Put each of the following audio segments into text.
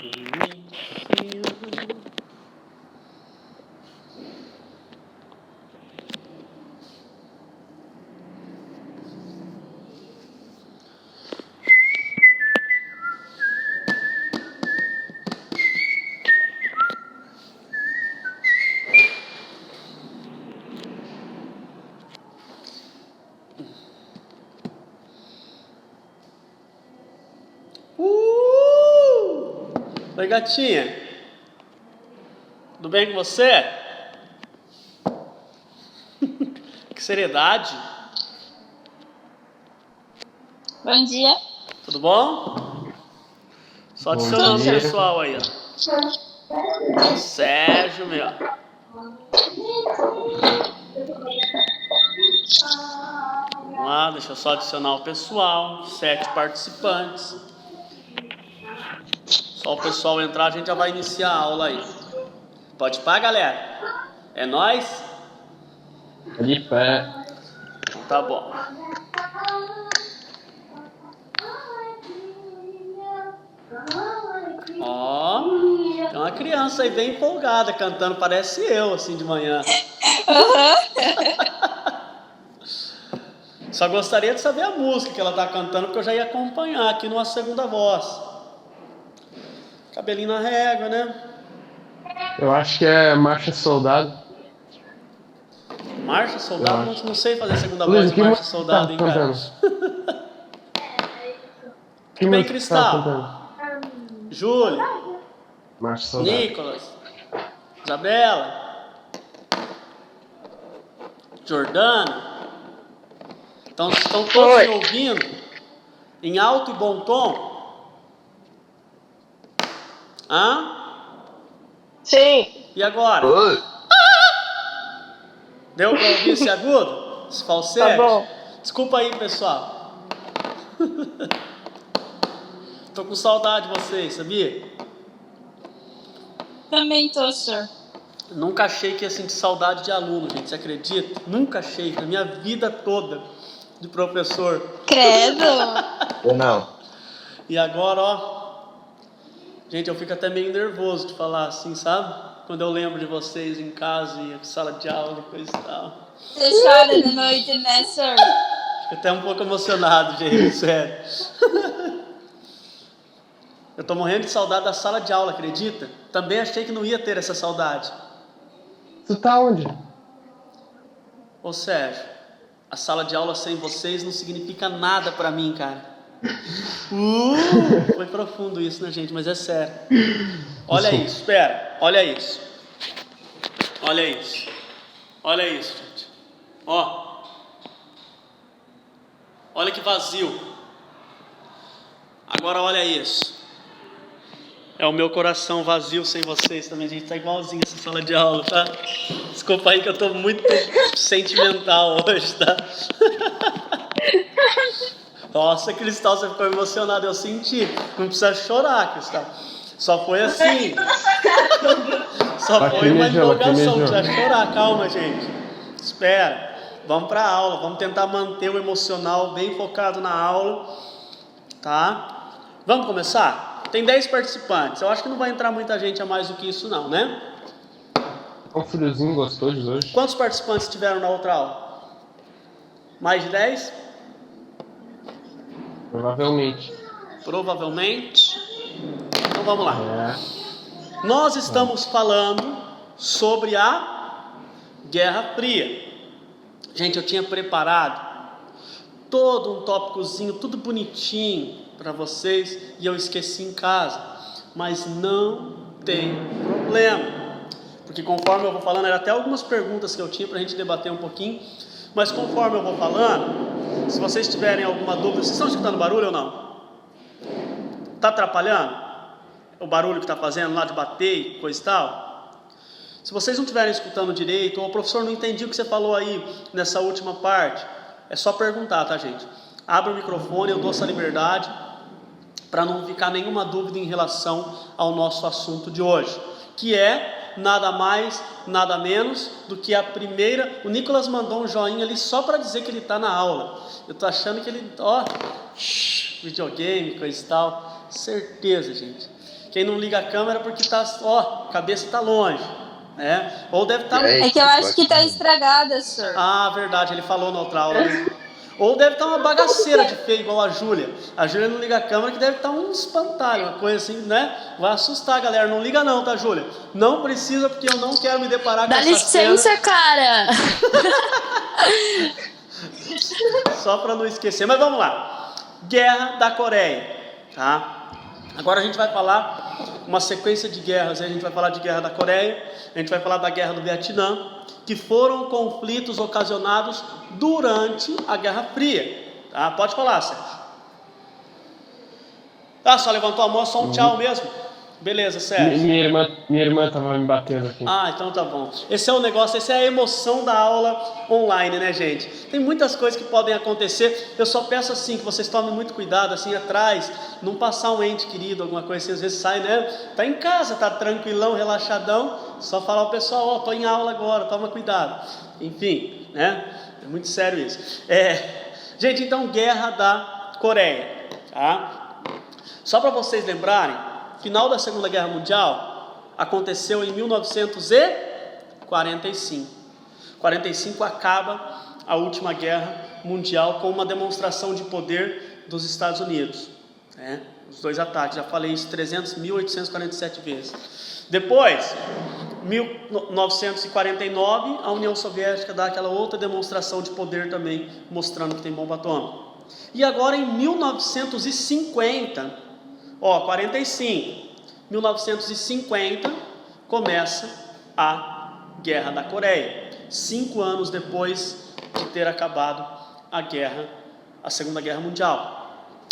iniciando. Oi, gatinha. Tudo bem com você? Que seriedade. Bom dia. Tudo bom? Só adicionando o pessoal aí, ó. Sérgio, meu. Vamos lá, deixa eu só adicionar o pessoal. 7 participantes. Só o pessoal entrar, a gente já vai iniciar a aula aí. Pode ir pá, galera? É nóis? De pé. Então tá bom. Ó, tem uma criança aí bem empolgada cantando, parece eu, assim, de manhã. Só gostaria de saber a música que ela tá cantando, porque eu já ia acompanhar aqui numa segunda voz. Cabelinho na régua, né? Eu acho que é Marcha Soldado. Marcha Soldado, não sei fazer segunda Luiz, voz de Marcha Soldado, hein, cara? Que Tudo bem, música você tá Cristal? cantando? Júlio, Marcha Soldado. Nicolas, Isabela, Jordana. Então, estão todos me ouvindo em alto e bom tom? Hã? Sim. E agora? Oi. Deu pra ouvir esse agudo? Esse falsete? Tá bom. Desculpa aí, pessoal. Tô com saudade de vocês, sabia? Também tô, senhor. Nunca achei que ia sentir saudade de aluno, gente. Você acredita? Nunca achei, na minha vida toda de professor. Credo. Eu não. E agora, ó. Gente, eu fico até meio nervoso de falar assim, sabe? Quando eu lembro de vocês em casa e sala de aula e coisa e tal. Você chora de noite, né, senhor? Fico até um pouco emocionado, gente, sério. Eu tô morrendo de saudade da sala de aula, acredita? Também achei que não ia ter essa saudade. Tu tá onde? Ô Sérgio, a sala de aula sem vocês não significa nada pra mim, cara. Foi profundo isso, né, gente? Mas é sério. Olha isso, espera. Olha isso. Olha isso. Olha isso, gente. Ó. Olha que vazio. Agora olha isso. É o meu coração vazio sem vocês também, gente. Tá igualzinho essa sala de aula, tá? Desculpa aí que eu tô muito sentimental hoje, tá? Nossa, Cristal, você ficou emocionado, eu senti. Não precisa chorar, Cristal. Só foi assim. Só foi uma empolgação, não precisa chorar. Calma, gente. Espera. Vamos pra aula, vamos tentar manter o emocional bem focado na aula. Tá? Vamos começar? Tem 10 participantes. Eu acho que não vai entrar muita gente a mais do que isso não, né? O friozinho gostoso de hoje. Quantos participantes tiveram na outra aula? Mais de 10? Provavelmente. Então vamos lá. Nós estamos falando sobre a Guerra Fria. Gente, eu tinha preparado todo um tópicozinho, tudo bonitinho para vocês, e eu esqueci em casa. Mas não tem problema, porque conforme eu vou falando, eram até algumas perguntas que eu tinha para a gente debater um pouquinho. Mas conforme eu vou falando, se vocês tiverem alguma dúvida, vocês estão escutando barulho ou não? Tá atrapalhando? O barulho que tá fazendo lá de bater e coisa e tal? Se vocês não estiverem escutando direito, ou o professor não entendi o que você falou aí nessa última parte, é só perguntar, tá, gente? Abre o microfone, eu dou essa liberdade para não ficar nenhuma dúvida em relação ao nosso assunto de hoje, que é nada mais, nada menos do que a primeira. O Nicolas mandou um joinha ali só para dizer que ele está na aula. Eu tô achando que ele, videogame, coisa e tal. Certeza, gente. Quem não liga a câmera porque tá, ó, a cabeça tá longe, né? Ou deve estar... É que eu acho que tá estragada, sir. Ah, verdade, ele falou na outra aula, né? Ou deve estar uma bagaceira de feio, igual a Júlia. A Júlia não liga a câmera, que deve estar um espantalho, uma coisa assim, né? Vai assustar a galera. Não liga não, tá, Júlia? Não precisa, porque eu não quero me deparar com Dá essa cena. licença, cara! Só para não esquecer. Mas vamos lá. Guerra da Coreia, tá? Agora a gente vai falar uma sequência de guerras. A gente vai falar de Guerra da Coreia, a gente vai falar da Guerra do Vietnã, que foram conflitos ocasionados durante a Guerra Fria, tá? Pode falar, Sérgio. Ah, só levantou a mão, só um tchau mesmo. Beleza, Sérgio. Minha irmã tava me batendo aqui. Ah, então tá bom. Esse é o negócio, essa é a emoção da aula online, né, gente? Tem muitas coisas que podem acontecer. Eu só peço assim, que vocês tomem muito cuidado, assim, atrás, não passar um ente querido, alguma coisa assim, às vezes sai, né? Tá em casa, tá tranquilão, relaxadão, só falar ao pessoal, ó, tô em aula agora, toma cuidado. Enfim, né? É muito sério isso. Gente, então, Guerra da Coreia, tá? Só para vocês lembrarem, final da Segunda Guerra Mundial aconteceu em 1945. 45 acaba a última guerra mundial com uma demonstração de poder dos Estados Unidos, né? Os dois ataques, já falei isso 1.847 vezes. Depois, 1949, a União Soviética dá aquela outra demonstração de poder também, mostrando que tem bomba atômica. E agora em 1950, 1950 começa a Guerra da Coreia, 5 anos depois de ter acabado a Segunda Guerra Mundial.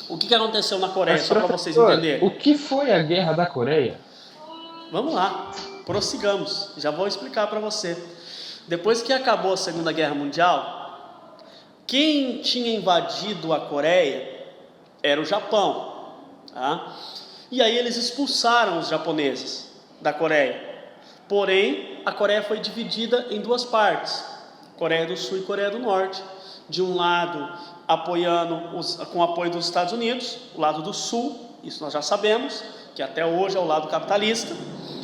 O que aconteceu na Coreia, só para vocês entenderem? O que foi a Guerra da Coreia? Vamos lá, prossigamos, já vou explicar para você. Depois que acabou a Segunda Guerra Mundial, quem tinha invadido a Coreia era o Japão. Tá? E aí eles expulsaram os japoneses da Coreia. Porém, a Coreia foi dividida em duas partes, Coreia do Sul e Coreia do Norte. De um lado, com o apoio dos Estados Unidos, o lado do Sul, isso nós já sabemos, que até hoje é o lado capitalista,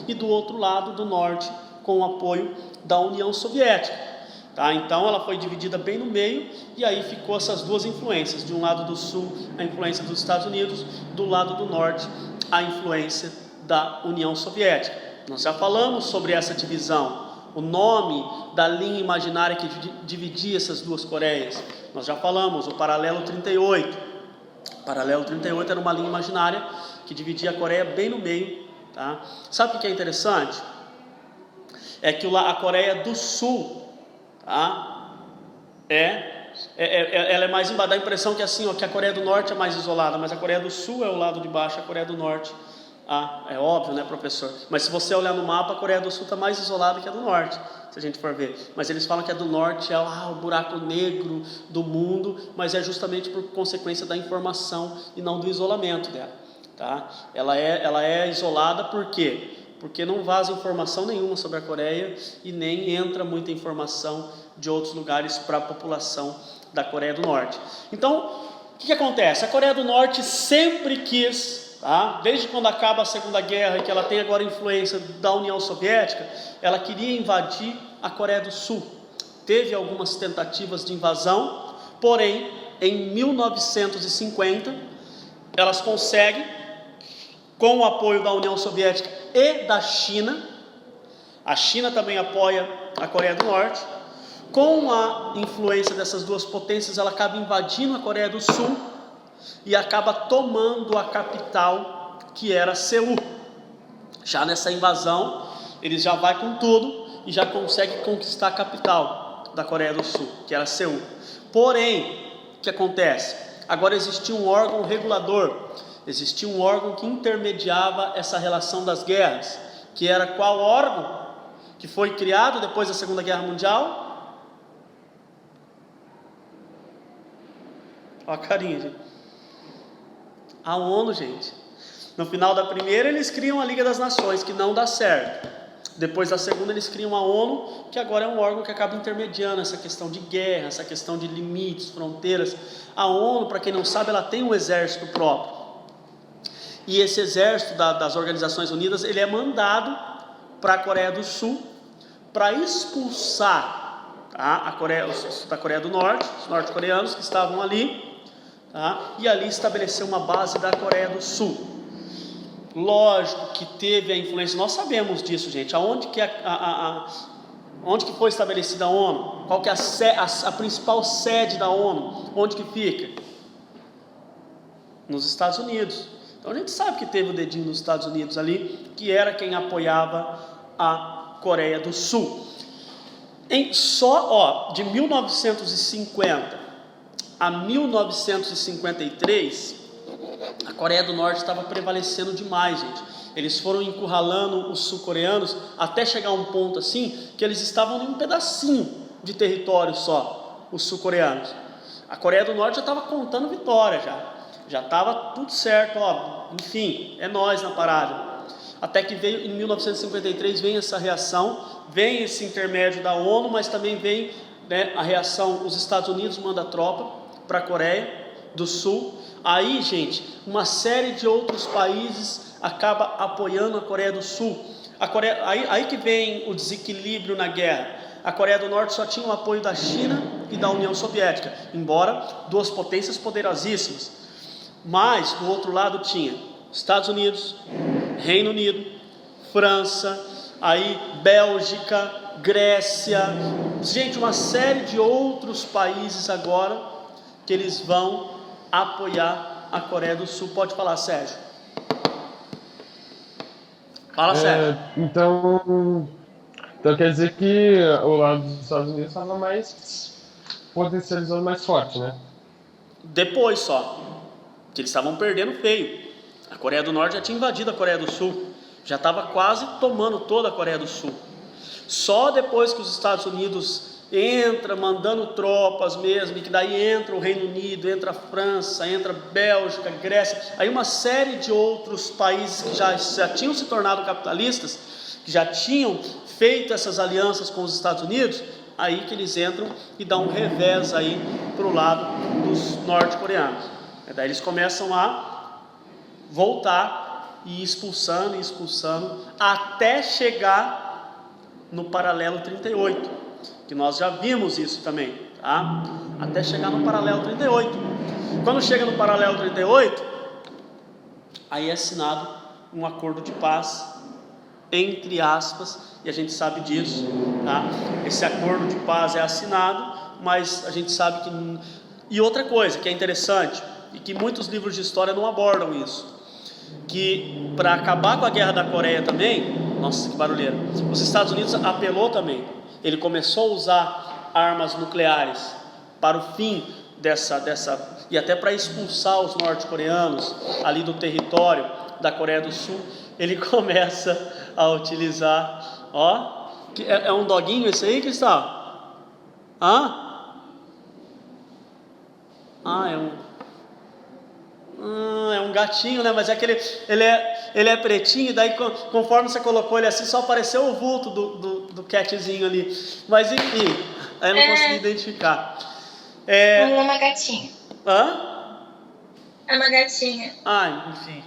e do outro lado, do Norte, com o apoio da União Soviética. Tá? Então ela foi dividida bem no meio, e aí ficou essas duas influências, de um lado do sul a influência dos Estados Unidos, do lado do norte a influência da União Soviética. Nós já falamos sobre essa divisão, o nome da linha imaginária que dividia essas duas Coreias. Nós já falamos, o paralelo 38. O paralelo 38 era uma linha imaginária que dividia a Coreia bem no meio. Tá? Sabe o que é interessante? É que a Coreia do Sul, tá? Ela é mais embaixo, dá a impressão que assim, que a Coreia do Norte é mais isolada, mas a Coreia do Sul é o lado de baixo, a Coreia do Norte, é óbvio, né, professor? Mas se você olhar no mapa, a Coreia do Sul está mais isolada que a do Norte, se a gente for ver. Mas eles falam que a do Norte é o buraco negro do mundo, mas é justamente por consequência da informação e não do isolamento dela, tá? Ela é isolada por quê? Porque não vaza informação nenhuma sobre a Coreia e nem entra muita informação de outros lugares para a população da Coreia do Norte. Então, o que acontece? A Coreia do Norte sempre quis, tá? Desde quando acaba a Segunda Guerra e que ela tem agora influência da União Soviética, ela queria invadir a Coreia do Sul. Teve algumas tentativas de invasão, porém, em 1950, elas conseguem, com o apoio da União Soviética e da China. A China também apoia a Coreia do Norte. Com a influência dessas duas potências, ela acaba invadindo a Coreia do Sul e acaba tomando a capital, que era Seul. Já nessa invasão, eles já vão com tudo e já conseguem conquistar a capital da Coreia do Sul, que era Seul. Porém, o que acontece? Agora existia um órgão regulador, existia um órgão que intermediava essa relação das guerras, que era qual órgão? Que foi criado depois da Segunda Guerra Mundial? Olha a carinha, gente. A ONU, gente. No final da primeira eles criam a Liga das Nações, que não dá certo. Depois da segunda eles criam a ONU, que agora é um órgão que acaba intermediando essa questão de guerra, essa questão de limites, fronteiras. A ONU, para quem não sabe, ela tem um exército próprio. E esse exército das Organizações Unidas, ele é mandado para a Coreia do Sul para expulsar, tá, a Coreia, da Coreia do Norte, os norte-coreanos que estavam ali, tá, e ali estabelecer uma base da Coreia do Sul. Lógico que teve a influência, nós sabemos disso, gente. Aonde que onde que foi estabelecida a ONU? Qual que é a principal sede da ONU? Onde que fica? Nos Estados Unidos. Então a gente sabe que teve o dedinho nos Estados Unidos ali, que era quem apoiava a Coreia do Sul. De 1950 a 1953, a Coreia do Norte estava prevalecendo demais, gente. Eles foram encurralando os sul-coreanos até chegar a um ponto assim, que eles estavam em um pedacinho de território só, os sul-coreanos. A Coreia do Norte já estava contando vitória, já estava tudo certo, enfim, é nós na parada. Até que veio, em 1953, vem essa reação, vem esse intermédio da ONU, mas também vem, né, a reação, os Estados Unidos mandam tropa para a Coreia do Sul. Aí, gente, uma série de outros países acaba apoiando a Coreia do Sul. Aí que vem o desequilíbrio na guerra. A Coreia do Norte só tinha o apoio da China e da União Soviética, embora duas potências poderosíssimas. Mas, do outro lado, tinha Estados Unidos, Reino Unido, França, aí Bélgica, Grécia, gente, uma série de outros países agora que eles vão apoiar a Coreia do Sul. Pode falar, Sérgio. Fala, Sérgio. Então quer dizer que o lado dos Estados Unidos estava mais potencializando, mais forte, né? Depois só, que eles estavam perdendo feio. A Coreia do Norte já tinha invadido a Coreia do Sul, já estava quase tomando toda a Coreia do Sul. Só depois que os Estados Unidos entra mandando tropas mesmo, e que daí entra o Reino Unido, entra a França, entra a Bélgica, Grécia, aí uma série de outros países que já tinham se tornado capitalistas, que já tinham feito essas alianças com os Estados Unidos, aí que eles entram e dão um revés aí para o lado dos norte-coreanos. Daí eles começam a voltar e expulsando, até chegar no paralelo 38, que nós já vimos isso também, tá? Até chegar no paralelo 38. Quando chega no paralelo 38, aí é assinado um acordo de paz, entre aspas, e a gente sabe disso, tá? Esse acordo de paz é assinado, mas a gente sabe que... E outra coisa que é interessante, e que muitos livros de história não abordam isso, que para acabar com a guerra da Coreia também, nossa, que barulheira, os Estados Unidos apelou também. Ele começou a usar armas nucleares para o fim dessa e até para expulsar os norte-coreanos ali do território da Coreia do Sul. Ele começa a utilizar, é um doguinho esse aí, Cristal? É um gatinho, né? Mas é que ele é pretinho, daí conforme você colocou ele assim, só apareceu o vulto do catzinho ali. Mas enfim, aí eu não consegui identificar. É uma gatinha. É uma gatinha. Enfim.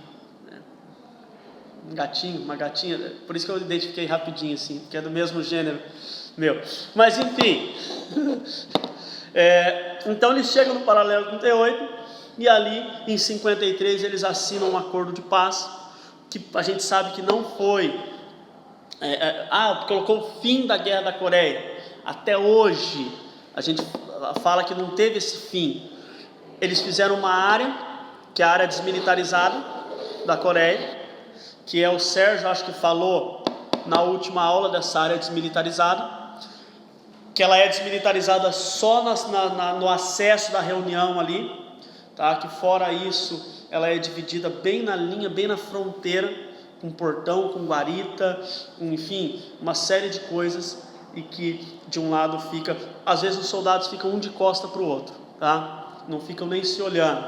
Um gatinho, uma gatinha. Por isso que eu identifiquei rapidinho assim, porque é do mesmo gênero meu. Mas enfim. Então eles chegam no paralelo 38. E ali, em 53, eles assinam um acordo de paz, que a gente sabe que não foi... colocou o fim da Guerra da Coreia. Até hoje, a gente fala que não teve esse fim. Eles fizeram uma área, que é a área desmilitarizada da Coreia, que o Sérgio, acho que falou na última aula dessa área desmilitarizada, que ela é desmilitarizada só no acesso da reunião ali, tá? Que fora isso, ela é dividida bem na linha, bem na fronteira, com portão, com guarita, enfim, uma série de coisas, e que de um lado fica, às vezes os soldados ficam um de costa para o outro, tá? Não ficam nem se olhando,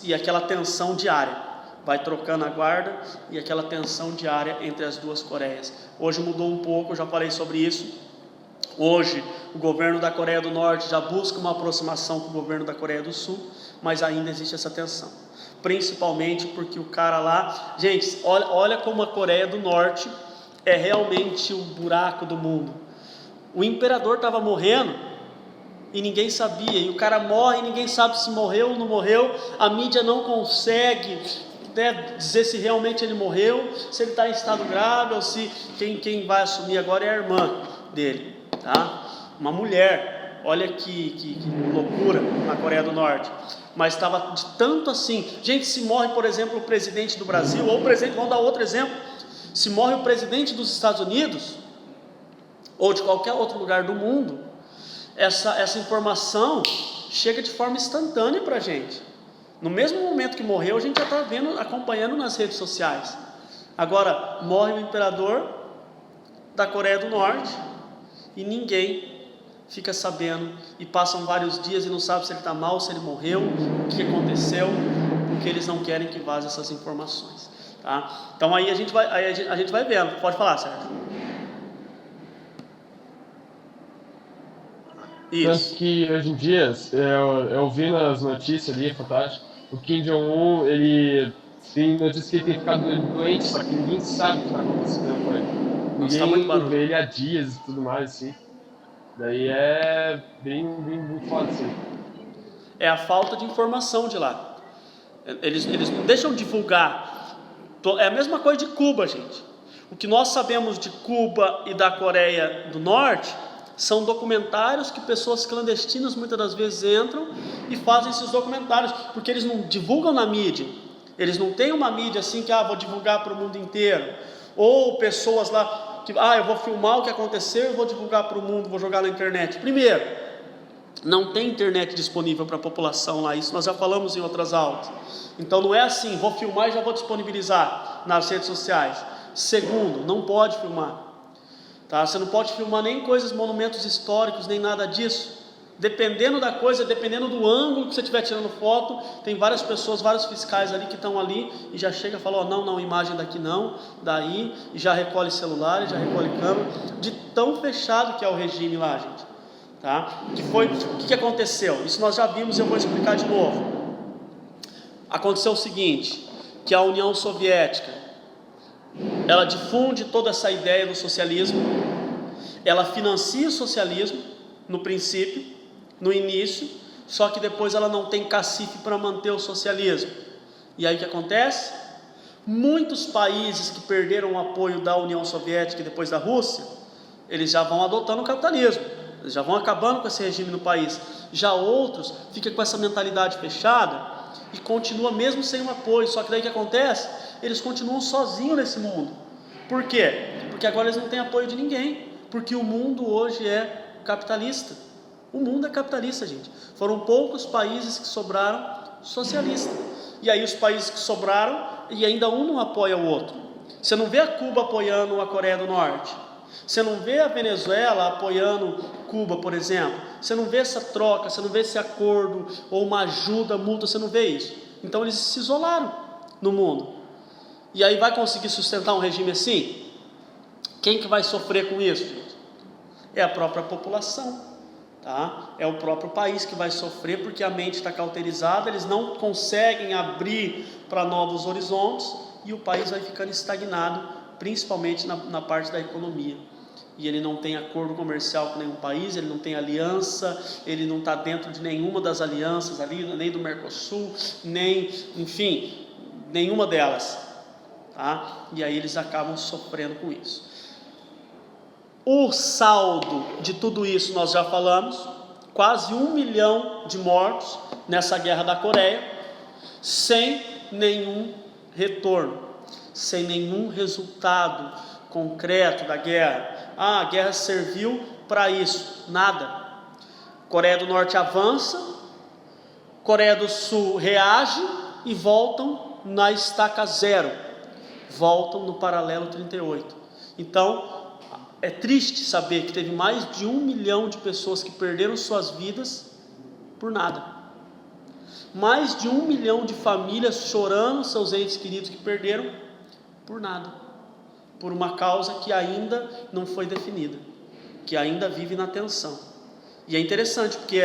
e aquela tensão diária, vai trocando a guarda, e aquela tensão diária entre as duas Coreias. Hoje mudou um pouco, eu já falei sobre isso. Hoje, o governo da Coreia do Norte já busca uma aproximação com o governo da Coreia do Sul, mas ainda existe essa tensão. Principalmente porque o cara lá... Gente, olha como a Coreia do Norte é realmente o buraco do mundo. O imperador estava morrendo e ninguém sabia, e o cara morre e ninguém sabe se morreu ou não morreu. A mídia não consegue, né, dizer se realmente ele morreu, se ele está em estado grave, ou se quem vai assumir agora é a irmã dele, tá? Uma mulher. Olha que loucura na Coreia do Norte. Mas estava de tanto assim. Gente, se morre, por exemplo, o presidente do Brasil, ou o presidente, vamos dar outro exemplo, se morre o presidente dos Estados Unidos, ou de qualquer outro lugar do mundo, essa informação chega de forma instantânea para a gente. No mesmo momento que morreu, a gente já está vendo, acompanhando nas redes sociais. Agora, morre o imperador da Coreia do Norte e ninguém fica sabendo, e passam vários dias e não sabe se ele está mal, se ele morreu, o que aconteceu, porque eles não querem que vaze essas informações, tá? Então aí a gente vai vendo. Pode falar, Sérgio. Tanto que hoje em dia, eu vi nas notícias ali, fantástico, o Kim Jong-un, ele tem notícia que ele tem ficado doente, só que ninguém sabe o que está acontecendo com ele. Nossa, tá muito Ninguém barulho. vê ele há dias e tudo mais, assim. Daí é bem foda, assim. É a falta de informação de lá. Eles não deixam divulgar. É a mesma coisa de Cuba, gente. O que nós sabemos de Cuba e da Coreia do Norte são documentários que pessoas clandestinas muitas das vezes entram e fazem esses documentários, porque eles não divulgam na mídia. Eles não têm uma mídia assim que vou divulgar para o mundo inteiro. Ou pessoas lá que eu vou filmar o que aconteceu e vou divulgar para o mundo, vou jogar na internet. Primeiro, não tem internet disponível para a população lá, isso nós já falamos em outras aulas. Então não é assim, vou filmar e já vou disponibilizar nas redes sociais. Segundo, não pode filmar, tá? Você não pode filmar nem coisas, monumentos históricos, nem nada disso. Dependendo da coisa, dependendo do ângulo que você estiver tirando foto, tem várias pessoas, vários fiscais ali que estão ali e já chega e fala, não, imagem daqui não, daí, e já recolhe celular, e já recolhe câmera, de tão fechado que é o regime lá, gente, tá? O que aconteceu? Isso nós já vimos e eu vou explicar de novo. Aconteceu o seguinte, que a União Soviética, ela difunde toda essa ideia do socialismo, ela financia o socialismo no princípio, no início, só que depois ela não tem cacife para manter o socialismo. E aí o que acontece? Muitos países que perderam o apoio da União Soviética e depois da Rússia, eles já vão adotando o capitalismo, eles já vão acabando com esse regime no país. Já outros ficam com essa mentalidade fechada e continua mesmo sem o apoio. Só que daí o que acontece? Eles continuam sozinhos nesse mundo. Por quê? Porque agora eles não têm apoio de ninguém, porque o mundo hoje é capitalista. O mundo é capitalista, gente. Foram poucos países que sobraram socialistas. E aí os países que sobraram, e ainda um não apoia o outro. Você não vê a Cuba apoiando a Coreia do Norte. Você não vê a Venezuela apoiando Cuba, por exemplo. Você não vê essa troca, você não vê esse acordo, ou uma ajuda mútua, você não vê isso. Então eles se isolaram no mundo. E aí vai conseguir sustentar um regime assim? Quem que vai sofrer com isso, gente? É a própria população. Tá? É o próprio país que vai sofrer, porque a mente está cauterizada, eles não conseguem abrir para novos horizontes, e o país vai ficando estagnado, principalmente na parte da economia. E ele não tem acordo comercial com nenhum país, ele não tem aliança, ele não está dentro de nenhuma das alianças ali, nem do Mercosul, enfim, nenhuma delas, tá? E aí eles acabam sofrendo com isso. O saldo de tudo isso nós já falamos, quase 1 milhão de mortos nessa guerra da Coreia, sem nenhum retorno, sem nenhum resultado concreto da guerra. A guerra serviu para isso, nada. Coreia do Norte avança, Coreia do Sul reage e voltam na estaca zero, voltam no paralelo 38. Então, é triste saber que teve mais de 1 milhão de pessoas que perderam suas vidas por nada. Mais de 1 milhão de famílias chorando seus entes queridos que perderam por nada. Por uma causa que ainda não foi definida, que ainda vive na tensão. E é interessante porque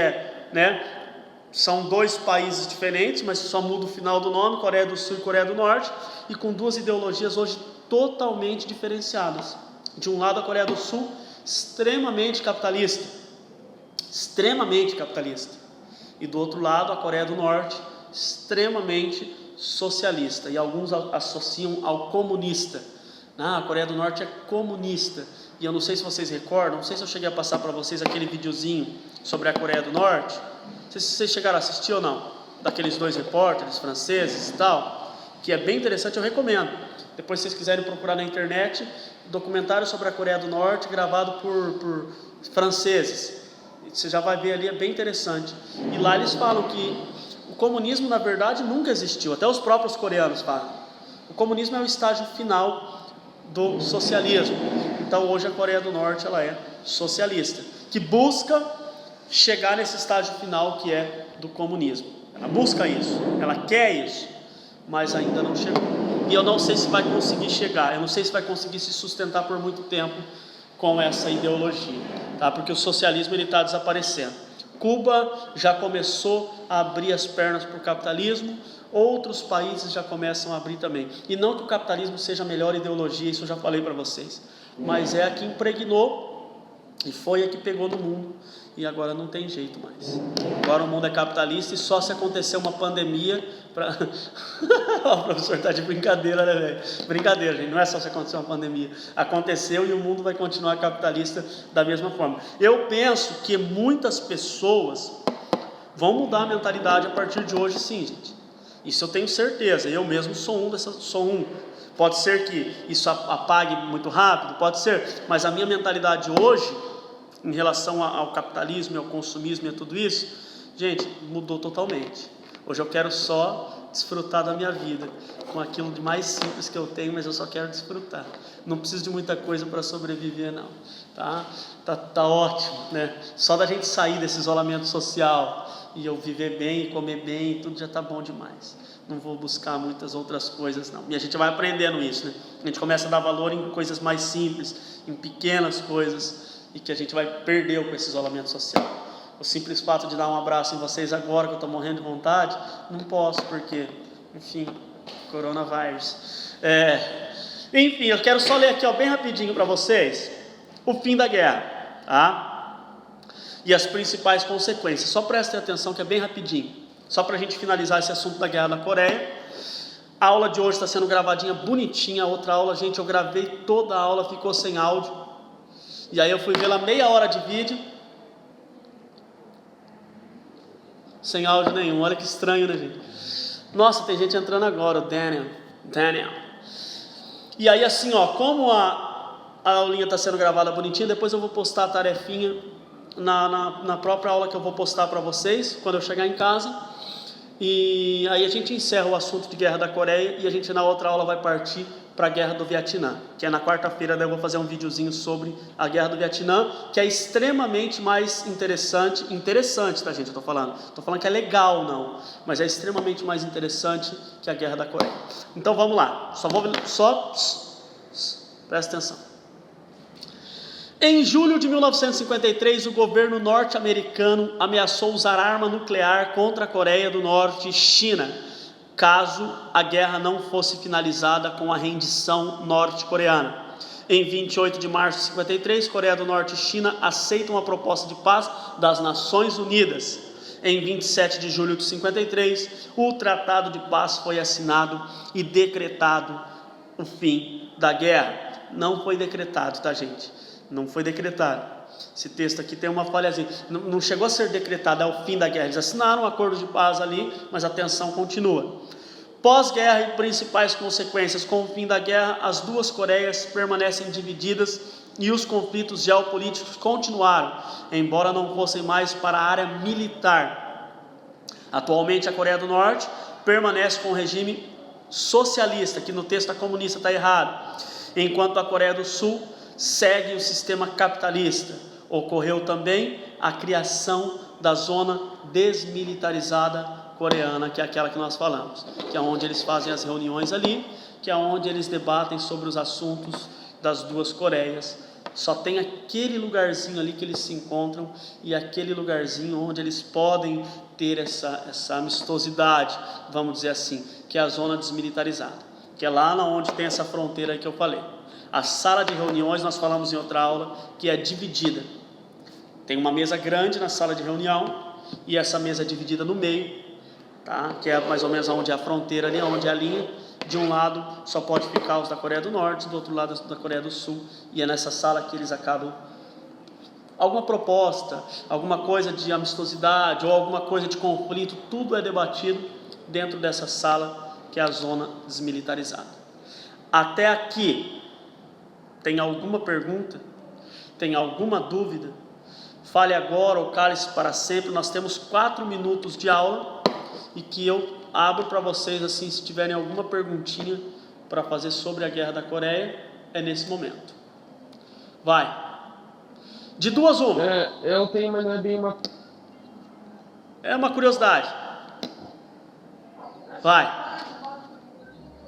São dois países diferentes, mas só muda o final do nome, Coreia do Sul e Coreia do Norte, e com duas ideologias hoje totalmente diferenciadas. De um lado, a Coreia do Sul, extremamente capitalista, e do outro lado, a Coreia do Norte, extremamente socialista, e alguns associam ao comunista. A Coreia do Norte é comunista, e eu não sei se vocês recordam, não sei se eu cheguei a passar para vocês aquele videozinho sobre a Coreia do Norte. Não sei se vocês chegaram a assistir ou não, daqueles dois repórteres franceses e tal, que é bem interessante, eu recomendo. Depois, se vocês quiserem procurar na internet, documentário sobre a Coreia do Norte, gravado por franceses. Você já vai ver ali, é bem interessante. E lá eles falam que o comunismo, na verdade, nunca existiu. Até os próprios coreanos falam. O comunismo é o estágio final do socialismo. Então, hoje a Coreia do Norte, ela é socialista, que busca chegar nesse estágio final que é do comunismo. Ela busca isso, ela quer isso, mas ainda não chegou. E eu não sei se vai conseguir chegar, eu não sei se vai conseguir se sustentar por muito tempo com essa ideologia, tá? Porque o socialismo está desaparecendo. Cuba já começou a abrir as pernas para o capitalismo, outros países já começam a abrir também. E não que o capitalismo seja a melhor ideologia, isso eu já falei para vocês, mas é a que impregnou e foi a que pegou no mundo, e agora não tem jeito mais. Agora o mundo é capitalista, e só se acontecer uma pandemia o professor está de brincadeira, né, velho? Brincadeira, gente, não é só se acontecer uma pandemia. Aconteceu e o mundo vai continuar capitalista da mesma forma. Eu penso que muitas pessoas vão mudar a mentalidade a partir de hoje, sim, gente. Isso eu tenho certeza, eu mesmo sou um. Pode ser que isso apague muito rápido, pode ser, mas a minha mentalidade hoje, em relação ao capitalismo, ao consumismo e a tudo isso, gente, mudou totalmente. Hoje eu quero só desfrutar da minha vida, com aquilo de mais simples que eu tenho, mas eu só quero desfrutar. Não preciso de muita coisa para sobreviver, não. Tá ótimo, né? Só da gente sair desse isolamento social e eu viver bem, comer bem, tudo já tá bom demais. Não vou buscar muitas outras coisas, não. E a gente vai aprendendo isso, né? A gente começa a dar valor em coisas mais simples, em pequenas coisas, e que a gente vai perder com esse isolamento social. O simples fato de dar um abraço em vocês agora, que eu estou morrendo de vontade, não posso, porque, enfim, coronavírus. Enfim, eu quero só ler aqui, bem rapidinho para vocês, o fim da guerra, tá? E as principais consequências. Só prestem atenção que é bem rapidinho, só para a gente finalizar esse assunto da guerra na Coreia. A aula de hoje está sendo gravadinha, bonitinha. A outra aula, gente, eu gravei toda a aula, ficou sem áudio. E aí eu fui ver lá meia hora de vídeo, sem áudio nenhum. Olha que estranho, né, gente? Nossa, tem gente entrando agora, o Daniel. E aí assim, como a aulinha está sendo gravada bonitinha, depois eu vou postar a tarefinha na própria aula que eu vou postar para vocês, quando eu chegar em casa. E aí a gente encerra o assunto de guerra da Coreia, e a gente na outra aula vai partir para a guerra do Vietnã, que é na quarta-feira. Daí eu vou fazer um videozinho sobre a guerra do Vietnã, que é extremamente mais interessante, tá, gente? Eu tô falando que é legal, não, mas é extremamente mais interessante que a guerra da Coreia. Então vamos lá, presta atenção. Em julho de 1953, o governo norte-americano ameaçou usar arma nuclear contra a Coreia do Norte e China, caso a guerra não fosse finalizada com a rendição norte-coreana. Em 28 de março de 1953, Coreia do Norte e China aceitam a proposta de paz das Nações Unidas. Em 27 de julho de 1953, o Tratado de Paz foi assinado e decretado o fim da guerra. Não foi decretado, tá, gente? Não foi decretado. Esse texto aqui tem uma falhazinha. Não chegou a ser decretado, é o fim da guerra. Eles assinaram um acordo de paz ali, mas a tensão continua. Pós-guerra e principais consequências. Com o fim da guerra, as duas Coreias permanecem divididas e os conflitos geopolíticos continuaram, embora não fossem mais para a área militar. Atualmente, a Coreia do Norte permanece com o regime socialista, que no texto a comunista está errado, enquanto a Coreia do Sul segue o sistema capitalista. Ocorreu também a criação da zona desmilitarizada coreana, que é aquela que nós falamos, que é onde eles fazem as reuniões ali, que é onde eles debatem sobre os assuntos das duas Coreias, Só tem aquele lugarzinho ali que eles se encontram e aquele lugarzinho onde eles podem ter essa amistosidade, vamos dizer assim, que é a zona desmilitarizada, que é lá onde tem essa fronteira que eu falei. A sala de reuniões, nós falamos em outra aula, que é dividida. Tem uma mesa grande na sala de reunião e essa mesa é dividida no meio, tá? Que é mais ou menos onde é a fronteira ali, onde é a linha. De um lado só pode ficar os da Coreia do Norte, do outro lado da Coreia do Sul, e é nessa sala que eles acabam alguma proposta, alguma coisa de amistosidade ou alguma coisa de conflito, tudo é debatido dentro dessa sala que é a zona desmilitarizada. Até aqui, tem alguma pergunta? Tem alguma dúvida? Fale agora ou cale-se para sempre. Nós temos 4 minutos de aula e que eu abro para vocês assim, se tiverem alguma perguntinha para fazer sobre a Guerra da Coreia, é nesse momento. Vai. De duas uma. Eu tenho, mas não é bem uma... É uma curiosidade. Vai.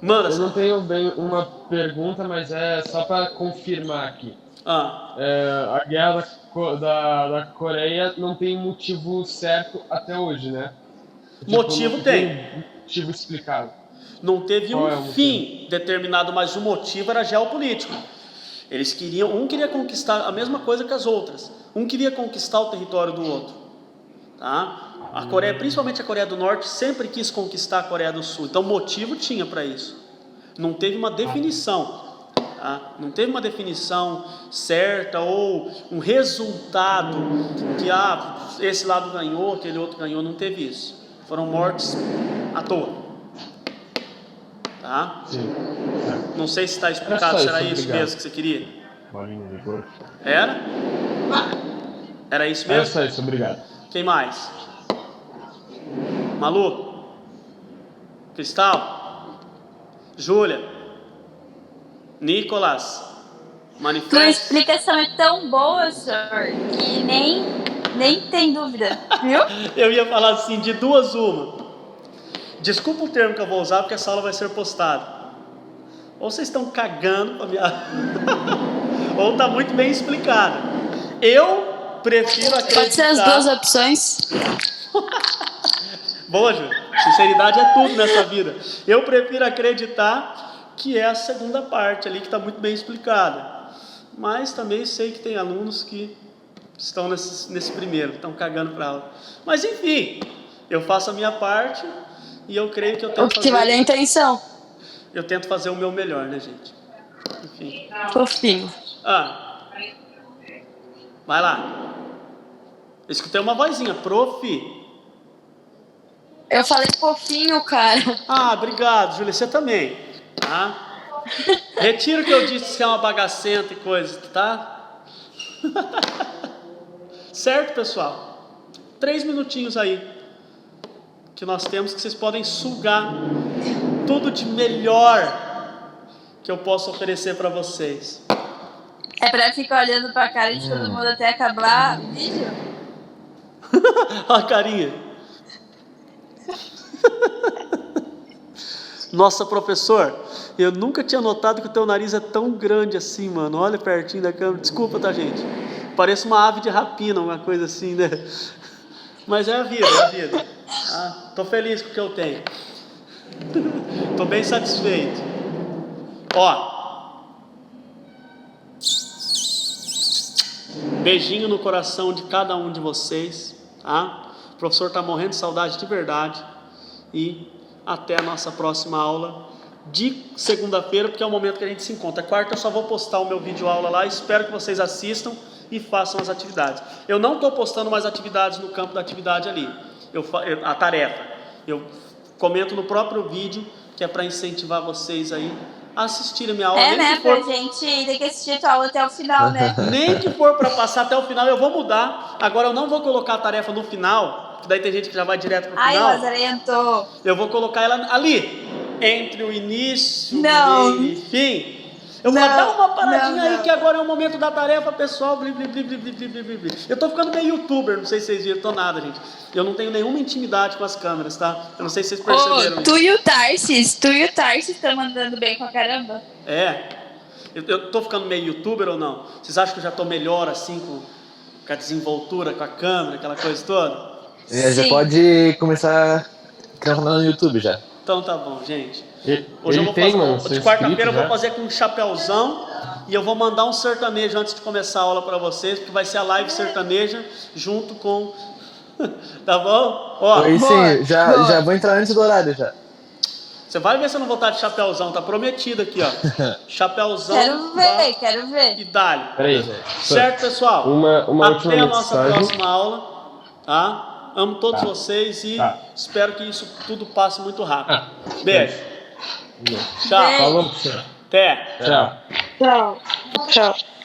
Manda. Eu não tenho bem uma pergunta, mas é só para confirmar aqui. A guerra da Coreia não tem motivo certo até hoje, né? Motivo tem. Motivo explicado. Não teve um fim determinado, mas o motivo era geopolítico. Eles queriam, um queria conquistar a mesma coisa que as outras. Um queria conquistar o território do outro. Tá? A Coreia, principalmente a Coreia do Norte, sempre quis conquistar a Coreia do Sul. Então motivo tinha para isso. Não teve uma definição. Tá? Não teve uma definição certa ou um resultado que esse lado ganhou, aquele outro ganhou. Não teve isso. Foram mortes à toa. Tá? Sim. Não sei se está explicado, se era isso mesmo que você queria. Era? Era isso mesmo? Era só isso, obrigado. Quem mais? Malu? Cristal? Júlia? Nicolas? Manifesto? Tua explicação é tão boa, senhor, que nem tem dúvida, viu? Eu ia falar assim, de duas uma. Desculpa o termo que eu vou usar, porque essa aula vai ser postada. Ou vocês estão cagando pra minha... ou está muito bem explicada. Eu prefiro acreditar... Pode ser as duas opções. Boa, Júlia. Sinceridade é tudo nessa vida. Eu prefiro acreditar que é a segunda parte ali, que está muito bem explicada. Mas também sei que tem alunos que estão nesse primeiro, que estão cagando para aula. Mas enfim, eu faço a minha parte e eu creio que eu tento fazer... O que vale a intenção. Eu tento fazer o meu melhor, né, gente? Enfim. Fofinho. Vai lá. Eu escutei uma vozinha, prof. Eu falei fofinho, cara. Obrigado, Júlia, você também. Tá? Retiro o que eu disse que é uma bagacenta e coisa, tá? Certo, pessoal? 3 minutinhos aí que nós temos, que vocês podem sugar tudo de melhor que eu posso oferecer para vocês. É pra ficar olhando pra cara de todo mundo até acabar o vídeo? Olha a carinha. Nossa, professor, eu nunca tinha notado que o teu nariz é tão grande assim, mano. Olha pertinho da câmera. Desculpa, tá, gente? Parece uma ave de rapina, uma coisa assim, né? Mas é a vida, é a vida. Tô feliz com o que eu tenho. Tô bem satisfeito. Beijinho no coração de cada um de vocês, tá? O professor tá morrendo de saudade de verdade. E até a nossa próxima aula de segunda-feira, porque é o momento que a gente se encontra. Quarta eu só vou postar o meu vídeo aula lá. Espero que vocês assistam e façam as atividades. Eu não estou postando mais atividades no campo da atividade ali. A tarefa. Eu comento no próprio vídeo, que é para incentivar vocês aí a assistirem a minha aula. Né? Pra gente ter que assistir a aula até o final, né? Nem que for para passar até o final, eu vou mudar. Agora eu não vou colocar a tarefa no final, que daí tem gente que já vai direto pro final. Ai, Lazarento. Eu vou colocar ela ali, entre o início, meio e fim. Eu vou dar uma paradinha aí, que agora é o momento da tarefa, pessoal. Eu tô ficando meio youtuber, não sei se vocês viram, tô nada, gente. Eu não tenho nenhuma intimidade com as câmeras, tá? Eu não sei se vocês perceberam. Tu e o Tarsis tá mandando bem pra caramba. Eu tô ficando meio youtuber ou não? Vocês acham que eu já tô melhor assim com a desenvoltura, com a câmera, aquela coisa toda? Já Sim. pode começar a criar um canal no YouTube já. Então tá bom, gente. Ele Hoje eu vou tem, fazer, mano, de seu quarta-feira eu inscrito vou já. fazer com um chapéuzão e eu vou mandar um sertanejo antes de começar a aula pra vocês, porque vai ser a live sertaneja junto com... Tá bom? Ó, Aí sim, já vou entrar antes do horário já. você vai ver se eu não vou estar de chapéuzão, tá prometido aqui, ó. Chapéuzão. Quero ver. E dale. Peraí. Certo, pessoal? Uma última Até a nossa mensagem. próxima aula, tá? Amo todos Tá. vocês e Tá. espero que isso tudo passe muito rápido. Ah, Beijo. Tchau. Beijo. Falou, senhor. Até. Tchau. Tchau. Tchau.